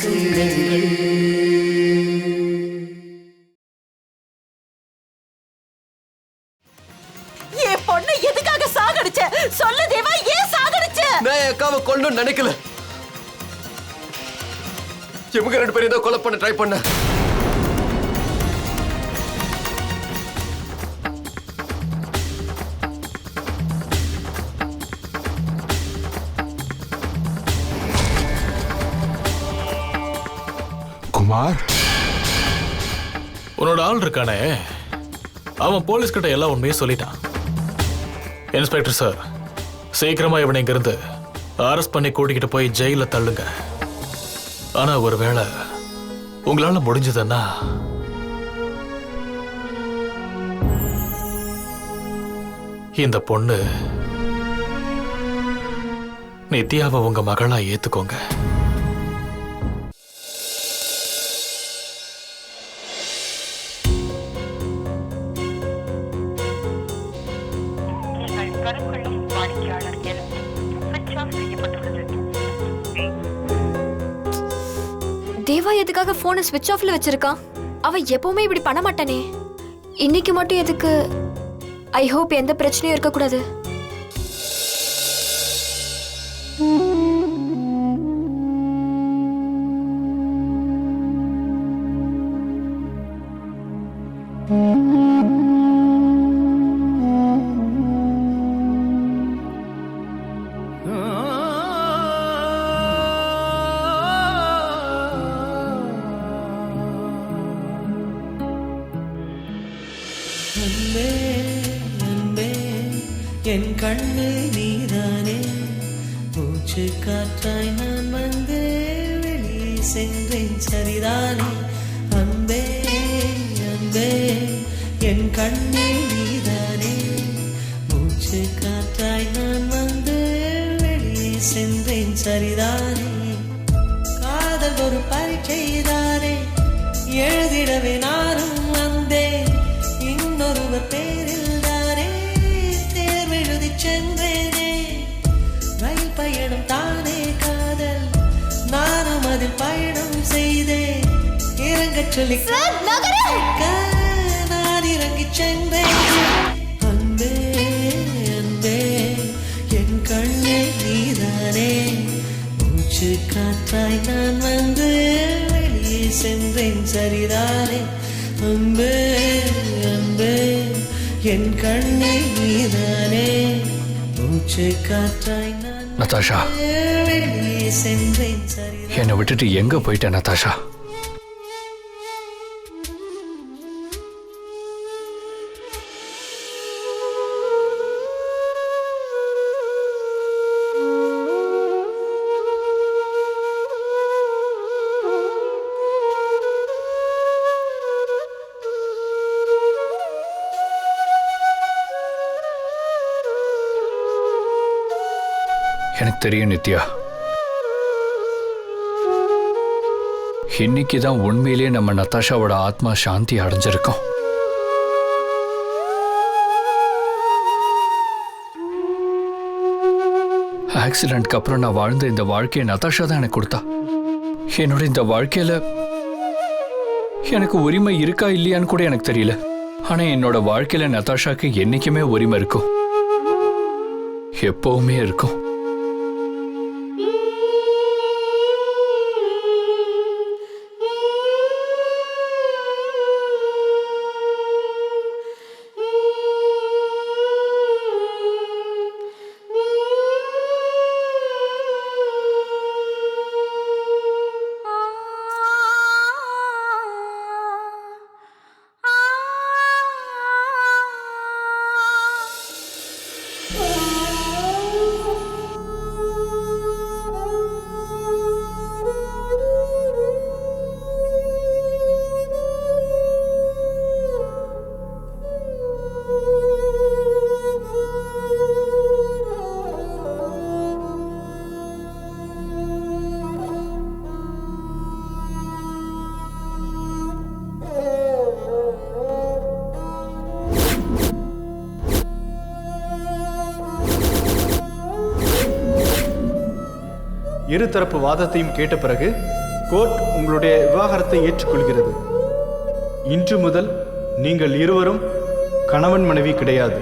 பேசுங்கள். என் பொண்ணு எதுக்காக சாகடிச்ச? சொல்லு தேவா, ஏன் சாகடிச்ச? நான் என் அக்காவை கொல்லணும்னு நினைக்கல. இவங்க 2 பேரும் ஏதோ கொலை பண்ண ட்ரை பண்ண. குமார், உன்னோட ஆள் இருக்கானே, அவன் போலீஸ் கிட்ட எல்லா உண்மையும் சொல்லிட்டான். இன்ஸ்பெக்டர் சார், சீக்கிரமா இவனை இங்கிருந்து அரெஸ்ட் பண்ணி கூட்டிக்கிட்டு போய் ஜெயில தள்ளுங்க. ஆனா ஒருவேளை உங்களால முடிஞ்சதுன்னா இந்த பொண்ணு நித்யாவை உங்க மகளா ஏத்துக்கோங்க. தேவா எதுக்காக போனை ஸ்விட்ச் ஆஃப்ல வச்சிருக்கான்? அவன் எப்பவுமே இப்படி பண்ண மாட்டானே. இன்னைக்கு மட்டும் எதுக்கு? ஐ ஹோப் எந்த பிரச்சனையும் இருக்கக்கூடாது. என் கண்ணு நீதானே, மூச்சு காற்றாய் நான் வந்து வெளியே சென்றேன் சரிதானே. அன்பே அன்பே என் கண்ணு நீதானே, மூச்சு காற்றாய் நான் வந்து வெளியே சென்றேன் சரிதானே. காதல் ஒரு பரீட்சைதானே, எழுதிடவே நானும் வந்தேன். இன்னொருவர் பேரில் சென்றேனே. ரயில் பயணம் தானே காதல், நானும் அதில் பயணம் செய்தேன். இறங்கச் சொல்லி நான் இறங்கி சென்றேன். அன்பே அன்பே என் கண்ணே நீதானே, மூச்சு காற்றாய் நான் வந்து வெளியே சென்றேன் சரிதானே. அன்பே அன்பே என் கண்ணே நீதானே, மூச்சு காற்றாய் நான் நதாஷா, வெளியே சென்றேன் சரிதானே. என்னை விட்டுட்டு எங்க போயிட்ட நதாஷா? எனக்கு தெரியும் நித்யா, இன்னைக்குதான் உண்மையிலேயே நம்ம நதாஷாவோட ஆத்மா சாந்தி அடைஞ்சிருக்கோம். ஆக்சிடென்ட்க்கு அப்புறம் நான் வாழ்ந்த இந்த வாழ்க்கையை நதாஷா தான் எனக்கு கொடுத்தா. என்னோட இந்த வாழ்க்கையில எனக்கு உரிமை இருக்கா இல்லையான்னு கூட எனக்கு தெரியல. ஆனா என்னோட வாழ்க்கையில நதாஷாக்கு என்னைக்குமே உரிமை இருக்கும், எப்பவுமே இருக்கும். இருதரப்பு வாதத்தையும் கேட்ட பிறகு கோர்ட் உங்களுடைய விவாகரத்தை ஏற்றுக்கொள்கிறது. இன்று முதல் நீங்கள் இருவரும் கணவன் மனைவி கிடையாது.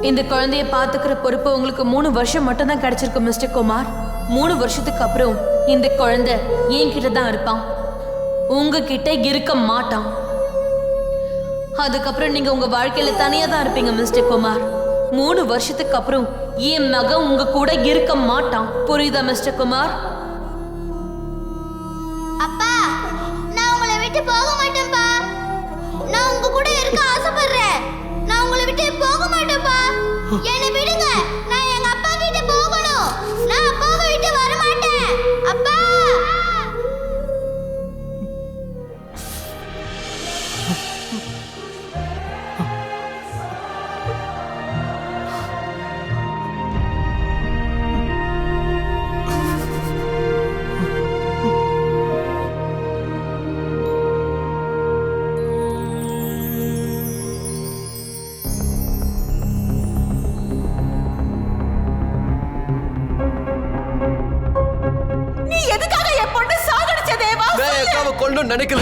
இந்த குழந்தைய பாத்துக்கிற பொறுப்பு உங்களுக்கு 3 வருஷம் மட்டும் தான் கிடைச்சிருக்கு மிஸ்டர் குமார். 3 வருஷத்துக்கு அப்புறம் இந்த குழந்தை என்கிட்ட தான் இருப்பான், உங்ககிட்ட இருக்க மாட்டான். அதுக்கப்புறம் நீங்க உங்க வாழ்க்கையில தனியா தான் இருப்பீங்க மிஸ்டர் குமார். 3 வருஷத்துக்கு அப்புறம் என் மகன் உங்க கூட இருக்க மாட்டான். புரியுதா மிஸ்டர் குமார்? அப்பா, நான் உங்களை விட்டு போக மாட்டேன்ப்பா. நான் உங்க கூட இருக்க ஆசைப்படுறேன். நான் உங்களை விட்டு போக மாட்டேன்ப்பா. என்னை விடுங்க. நான் எங்க அப்பா கிட்ட போகணும். நான் அப்பாவை விட்டு வர மாட்டேன். அப்பா. நீ எதுக்காக என் பொண்ணு சாகடிச்ச தேவா? நான் என் அக்காவை கொல்லணும்னு நினைக்கல.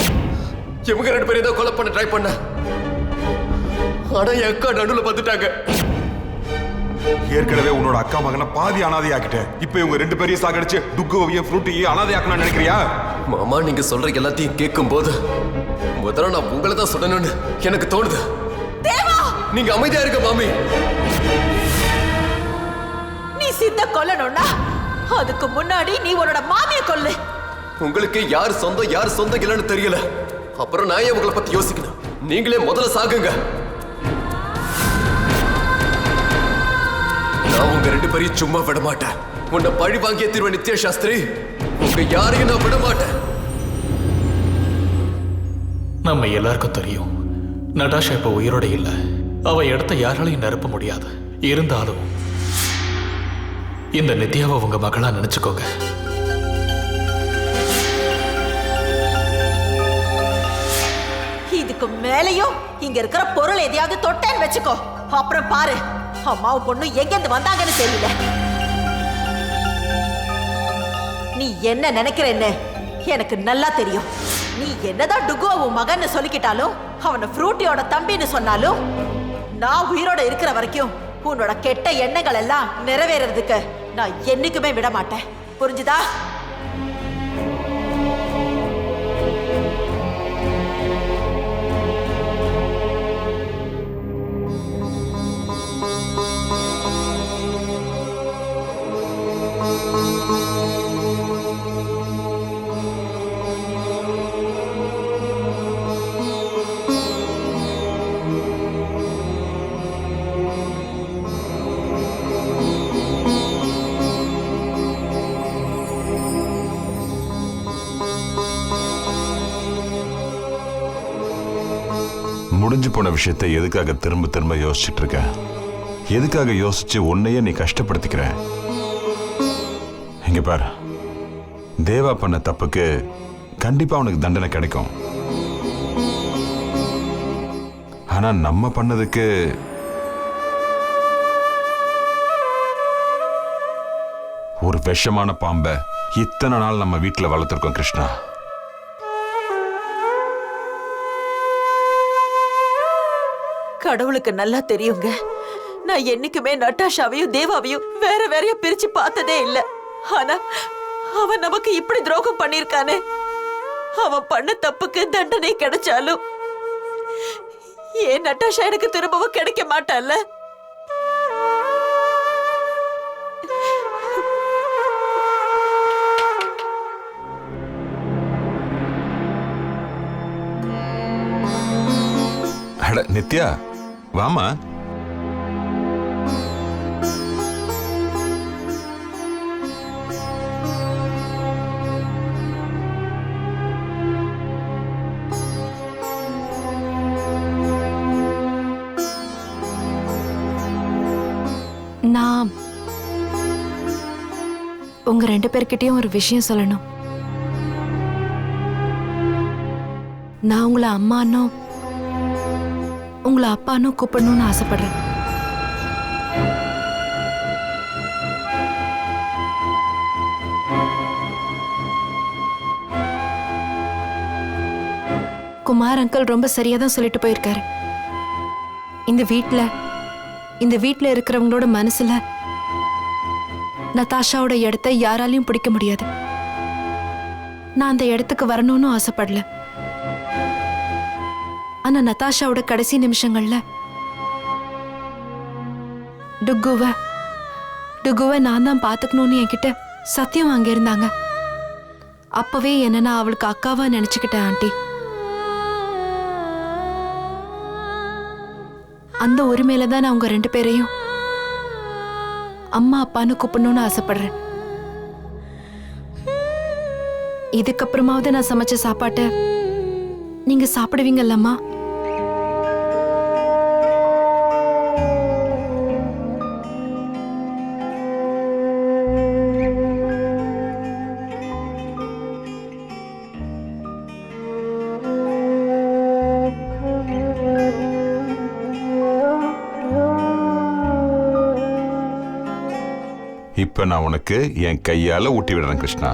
இவங்க 2 பேரும் ஏதோ கொலை பண்ண ட்ரை பண்ண. ஆனா என் அக்கா நடுவில் வந்துட்டாங்க. ஏற்கனவே உன்னோட அக்கா மகனை பாதி அனாதையாக்கிட்ட. இப்ப இவங்க 2 பேரையும் சாகடிச்சு டுக்குவையும் ஃப்ரூட்டியையும் அனாதையாக்கணும்னு நினைக்கிறியா? மாமா, நீங்க சொல்ற எல்லாத்தையும் கேட்கும் போது முதல்ல நான் உங்களை தான் சொல்லணும்னு எனக்கு தோணுது. தேவா, நீங்க அமைதியா இருக்க மாமி. நீ சித்த கொல்லணும்னா அதுக்கு முன்னாடி நீ உன்னோட மாமிய கொல்லு. உங்களுக்கு யார் சொந்தம் யார் சொந்தம் இல்லைன்னு தெரியல. அப்புறம் நான் ஏன் உங்களை பத்தி யோசிக்கணும்? நீங்களே முதல்ல சாகுங்க. நான் உங்க 2 பேரையும் சும்மா விட மாட்டேன். உன்னை பழி வாங்கிய தீர்வ நித்யா சாஸ்திரி. உங்க யாரையும் நான் விட மாட்டேன். நம்ம எல்லாருக்கும் தெரியும் நடாஷா இப்ப உயிரோட இல்ல. அவ இடத்த யாராலையும் நிரப்ப முடியாது. இருந்தாலும் இந்த நித்யாவை உங்க மகளா நினைச்சுக்கோங்க. இதுக்கு மேலையும் இங்க இருக்கிற பொருள் எதையாவது தொட்டேன்னு வச்சுக்கோ. அப்புறம் பாரு, அம்மாவும் பொண்ணு எங்கிருந்து வந்தாங்கன்னு தெரியல. நீ என்ன நினைக்கிறேன்னு எனக்கு நல்லா தெரியும். நீ என்னதான் டுகோ உன் மகன்னு சொல்லிக்கிட்டாலும், அவனை ஃப்ரூட்டியோட தம்பின்னு சொன்னாலும், நான் உயிரோட இருக்கிற வரைக்கும் உன்னோட கெட்ட எண்ணங்கள் எல்லாம் நிறைவேறதுக்கு நான் என்னைக்குமே விட மாட்டேன். புரிஞ்சுதா? முடிஞ்சு போன விஷயத்தை எதுக்காக திரும்ப திரும்ப யோசிச்சுட்டு இருக்க? எதுக்காக யோசிச்சு உன்னையே நீ கஷ்டப்படுத்திக்கிற? இங்க பாரு, தேவா பண்ண தப்புக்கு கண்டிப்பா உனக்கு தண்டனை கிடைக்கும். ஆனா நம்ம பண்ணதுக்கு ஒரு விஷமான பாம்பை இத்தனை நாள் நம்ம வீட்டுல வளர்த்துருக்கோம் கிருஷ்ணா. கடவுளுக்கு நல்லா தெரியுங்க, நான் என்னைக்குமே நட்டாஷாவையும் தேவாவையும் வேற வேறையா பிரிச்சு பார்த்ததே இல்ல. ஆனா அவன் நமக்கு இப்படி துரோகம் பண்ணிருக்கானே. அவன் பண்ண தப்புக்கு தண்டனை கிடைச்சாலும் ஏன் நட்டாஷா எனக்கு திரும்பவும் கிடைக்க மாட்டான்ல? நித்யா, வாமா. உங்க 2 பேர்கிட்டயும் ஒரு விஷயம் சொல்லணும். நான் உங்களை அம்மானோ உங்களை அப்பானோ கூப்பிடணும்னு ஆசைப்படுறேன். குமார் அங்கிள் ரொம்ப சரியா தான் சொல்லிட்டு போயிருக்காரு. இந்த வீட்ல இருக்கிறவங்களோட மனசுல நதாஷாவோட இடத்தை யாராலையும் பிடிக்க முடியாது. நான் அந்த இடத்துக்கு வரணும்னு ஆசைப்படல. ஆனா நதாஷாவோட கடைசி நிமிஷங்கள்ல டுகுவை நான் தான் பாத்துக்கணும்னு என்கிட்ட சத்தியம் வாங்கியிருந்தாங்க. அப்பவே என்ன நான் அவளுக்கு அக்காவா நினைச்சுக்கிட்டேன் ஆண்டி. அந்த உரிமையில தான் நான் உங்க 2 பேரையும் அம்மா அப்பான்னு கூப்பிடணும்னு ஆசைப்படுறேன். இதுக்கப்புறமாவது நான் சமைச்ச சாப்பாட்டை நீங்க சாப்பிடுவீங்கல்லம்மா? இப்ப நான் உனக்கு என் கையால ஊட்டி விடுறேன் கிருஷ்ணா.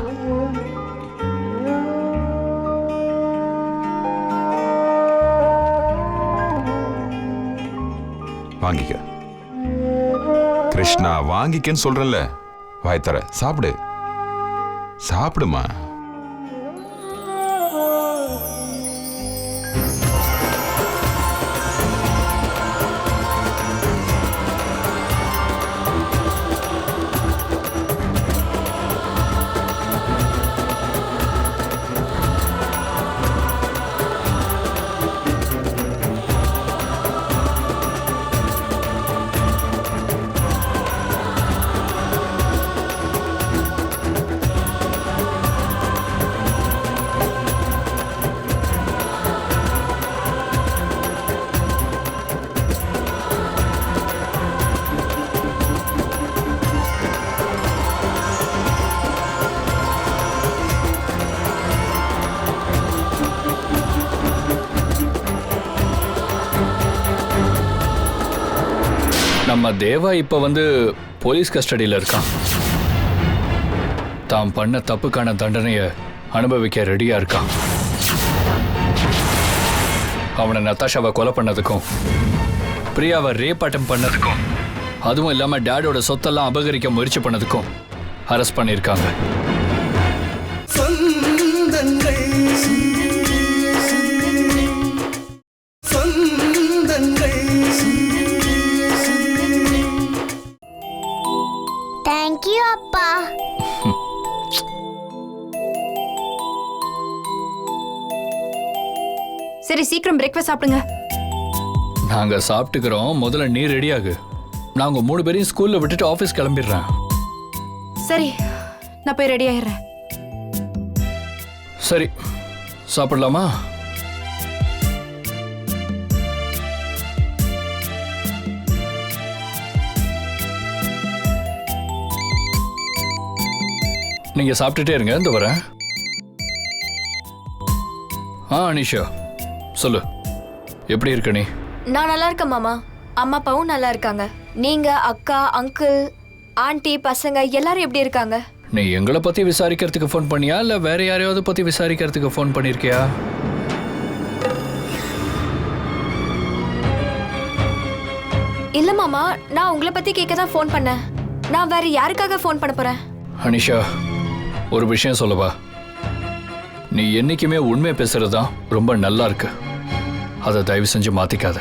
வாங்கிக்க கிருஷ்ணா, வாங்கிக்கன்னு சொல்றேன்ல. வாய் தர, சாப்பிடு, சாப்பிடுமா. நம்ம தேவா இப்ப போலீஸ் கஸ்டடியில் இருக்கான். தாம் பண்ண தப்புக்கான தண்டனையை அனுபவிக்க ரெடியா இருக்கான். அவனை நதாஷாவை கொலை பண்ணதுக்கும் பிரியாவை ரேப் அட்டம் பண்ணதுக்கும் அதுவும் இல்லாம டேடோட சொத்தெல்லாம் அபகரிக்க முயற்சி பண்ணதுக்கும் அரெஸ்ட் பண்ணியிருக்காங்க. தேங்க்யூ அப்பா. சரி, சீக்கிரம் பிரேக்ஃபாஸ்ட் சாப்பிடுங்க. நாங்க சாப்பிட்டுக்கிறோம். முதல்ல நீ ரெடியாகு. நாங்க 3 பேரையும் ஸ்கூல்ல விட்டுட்டு ஆபீஸ் கிளம்பிடுறேன். சரி, நான் போய் ரெடி ஆயிடுறேன். சரி, சாப்பிடலாமா? நீங்க சாப்பிட்டுட்டே இருங்க, இந்த வரேன். அனிஷா சொல்லு, எப்படி இருக்க நீ? நான் நல்லா இருக்கேன் மாமா. அம்மா அப்பாவும் நல்லா இருக்காங்க. நீங்க, அக்கா, அங்கிள், ஆண்டி, பசங்க எல்லாரும் எப்படி இருக்காங்க? நீ எங்களை பத்தி விசாரிக்கிறதுக்கு ஃபோன் பண்ணியா இல்ல வேற யாரையாவது பத்தி விசாரிக்கிறதுக்கு ஃபோன் பண்ணிருக்கியா? இல்ல மாமா, நான் உங்களை பத்தி கேட்க தான் ஃபோன் பண்ணேன். நான் வேற யாருக்காக ஃபோன் பண்ண போறேன்? அனிஷா, ஒரு விஷயம் சொல்லவா? நீ என்னைக்குமே உண்மை பேசுறதுதான் ரொம்ப நல்லா இருக்கு. அதை தயவு செஞ்சு மாத்திக்காத.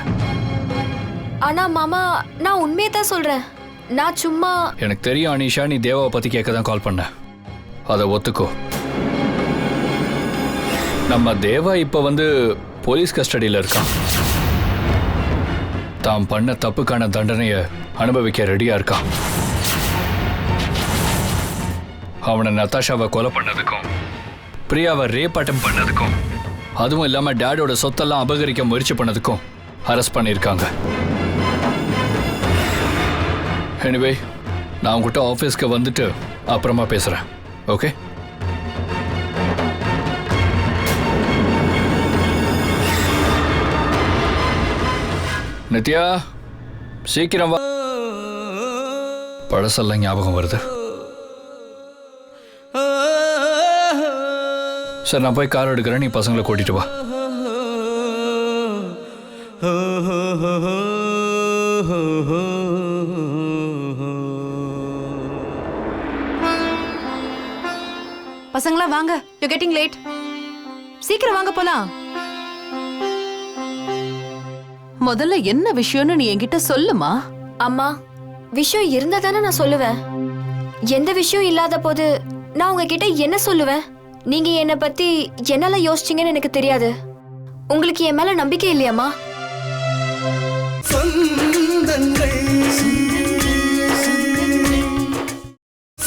ஆனா மாமா, நான் உண்மையை தான் சொல்றேன். நான் சும்மா... எனக்கு தெரியும் அனிஷா, நீ தேவாவை பத்தி கேட்க தான் கால் பண்ண. அதை ஒத்துக்கோ. நம்ம தேவா இப்ப போலீஸ் கஸ்டடியில் இருக்கான். தாம் பண்ண தப்புக்கான தண்டனையை அனுபவிக்க ரெடியா இருக்கான். அவனை நதாஷாவை கொலை பண்ணதுக்கும் பிரியாவை ரேப் அட்டம் பண்ணதுக்கும் அதுவும் இல்லாம டேடோட சொத்தெல்லாம் அபகரிக்க முயற்சி பண்ணதுக்கும் அரெஸ்ட் பண்ணியிருக்காங்க. எனிவே, நான் உங்ககிட்ட ஆஃபீஸ்க்கு அப்புறமா பேசுறேன். ஓகே? நித்யா, சீக்கிரம் வா. பழசெல்லாம் ஞாபகம் வருது. சரி, நான் போய் கார் எடுக்கிறேன், நீ பசங்களை கூட்டிட்டு வா. பசங்களா வாங்க, யூ கெட்டிங் லேட். சீக்கிரம் வாங்க போலாம். முதல்ல என்ன விஷயம்னு நீ என்கிட்ட சொல்லுமா. அம்மா, விஷயம் இருந்தா தானே நான் சொல்லுவேன். எந்த விஷயம் இல்லாத போது நான் உங்ககிட்ட என்ன சொல்லுவேன்? நீங்க என்னை பத்தி என்னெல்லாம் யோசிச்சீங்கன்னு எனக்கு தெரியாது. உங்களுக்கு என் மேல நம்பிக்கை இல்லையாம்மா? சொந்தங்கள்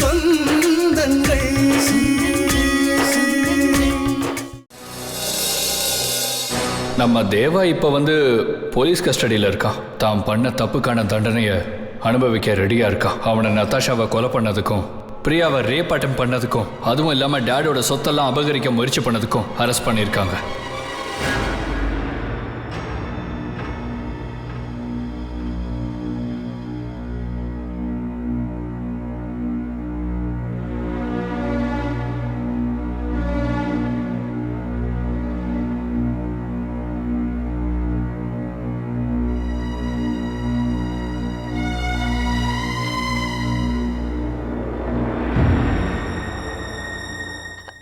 சொந்தங்கள் நம்ம தேவா இப்ப வந்து போலீஸ் கஸ்டடியில் இருக்கான். தான் பண்ண தப்புக்கான தண்டனையை அனுபவிக்க ரெடியா இருக்கான். அவனை நதாஷாவை கொலை பண்ணதுக்கும், பிரியாவை ரேப் அட்டம் பண்ணதுக்கும், அதுவும் இல்லாம டேடோட சொத்தெல்லாம் அபகரிக்க முயற்சி பண்ணதுக்கும் அரெஸ்ட் பண்ணியிருக்காங்க.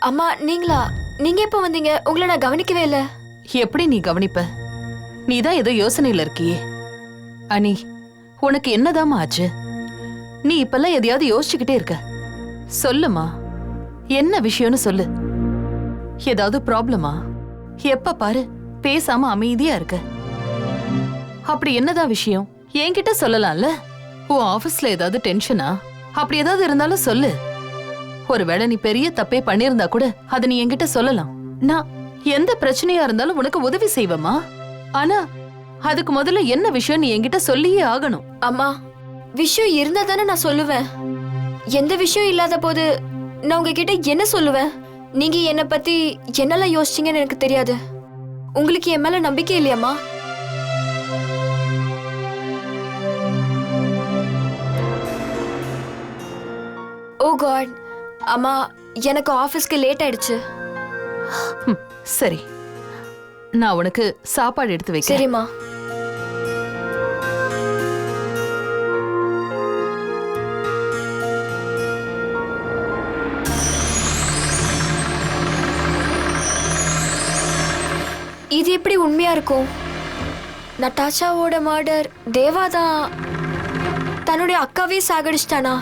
அம்மா, நீங்களா? நீங்க எப்போ வந்தீங்க? உங்களை நான் கவனிக்கவே இல்லை. எப்படி நீ கவனிப்ப? நீதான் ஏதோ யோசனையில இருக்கியே. அனி, உனக்கு என்னதாம்மா ஆச்சு? நீ இப்பெல்லாம் எதையாவது யோசிச்சுக்கிட்டே இருக்க. சொல்லுமா, என்ன விஷயம்னு சொல்லு. ஏதாவது ப்ராப்ளமா? எப்ப பாரு பேசாம அமைதியா இருக்க. அப்படி என்னதான் விஷயம்? என்கிட்ட சொல்லலாம்ல. உன் ஆபீஸ்ல ஏதாவது டென்ஷனா? அப்படி ஏதாவது இருந்தாலும் சொல்லு. ஒருவேளை நீ பெரிய தப்பே பண்ணிருந்தா கூட அதை நீ என்கிட்ட சொல்லலாம். நான் எந்த பிரச்சனையா இருந்தாலும் உனக்கு உதவி செய்வேமா. ஆனா அதுக்கு முதல்ல என்ன விஷயம் நீ என்கிட்ட சொல்லியே ஆகணும். அம்மா, விஷயம் இருந்தா தானே நான் சொல்லுவேன். எந்த விஷயம் இல்லாத போது நான் உங்ககிட்ட என்ன சொல்லுவேன்? நீங்க என்னை பத்தி என்னெல்லாம் யோசிச்சீங்கன்னு எனக்கு தெரியாது. உங்களுக்கு என் மேல நம்பிக்கை இல்லையாம்மா? ஓ காட், அம்மா, எனக்கு ஆபீஸ்க்கு லேட் ஆயிடுச்சு. சரி, நான் உனக்கு சாப்பாடு எடுத்து வைக்கிறேன். சரிம்மா. இது எப்படி உண்மையா இருக்கும்? நட்டாஷாவோட மர்டர் தேவாதான் தன்னுடைய அக்காவே சாகடிச்சிட்டானா?